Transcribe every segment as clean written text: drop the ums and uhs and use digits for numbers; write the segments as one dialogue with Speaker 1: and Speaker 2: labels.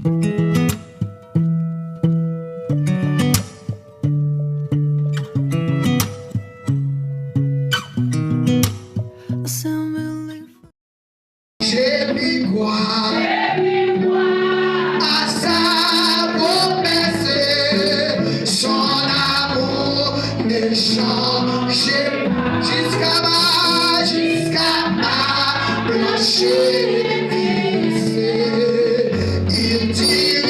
Speaker 1: J'ai mis quoi à sa promesse, son amour ne change jusqu'à ma blanchie. Il dit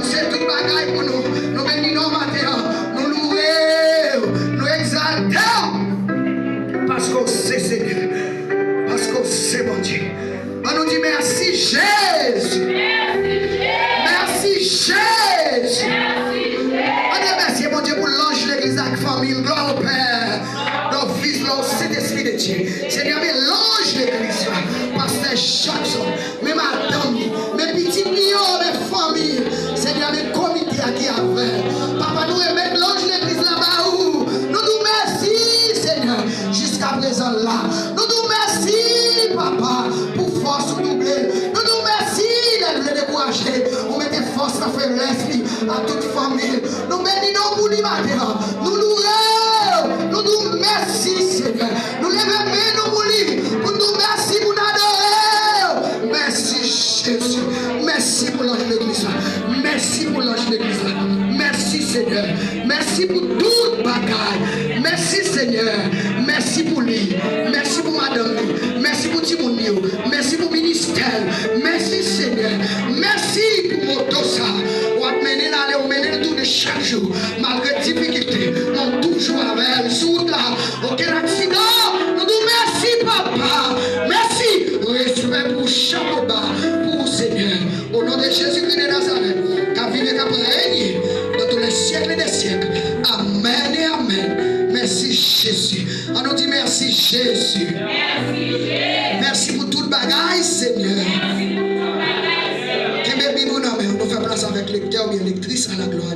Speaker 1: C'est tout bagaille pour nous. Nous bénissons matin. Nous louons. Nous exaltons. Parce qu'on sait Seigneur. Parce qu'on sait bon Dieu. On nous dit merci Jésus. Merci Jésus. On dit merci mon Dieu pour l'ange de l'église avec famille. Gloire au Père. Nos fils, nos Saint-Esprit de Dieu. Seigneur, mais l'ange de l'église. Pasteur Jackson. Mais madame. Mes petits millions, mes familles. Seigneur, mes comités qui avaient. Papa, nous remettons l'ange de l'église là-bas où. Nous nous merci Seigneur. Jusqu'à présent là. Nous nous merci Papa pour force doublée. Nous nous merci d'être découragés. On met des forces à faire l'esprit à toute famille. Nous bénissons pour les matins. Nous nous merci Seigneur. Nous levons nous pour lui. Pour nous merci pour nous adorer. Merci Jésus. Merci pour l'ange de l'église. Merci pour l'ange de l'église. Merci Seigneur. Merci pour toute bagaille. Merci Seigneur. Merci pour lui. Merci pour madame. Merci pour Timonio. Merci pour ministère. Merci Seigneur. Merci pour mon dossa. On va mener l'aller, on mener tout de chaque jour. Malgré difficulté, on toujours avec elle. Sous là, aucun accident. Nous nous merci Papa. Merci. Respect pour chaque bas. Pour Seigneur. Au nom de Jésus-Christ de Nazareth. Qu'a vivre, qu'a régner dans tous les siècles des siècles. Amen et amen. Merci Jésus. On nous dit merci Jésus. Merci Jésus. Merci pour toute bagaille Seigneur. Merci pour toute bagaille Seigneur. On nous fait place avec lecteur ou bien lectrice à la gloire.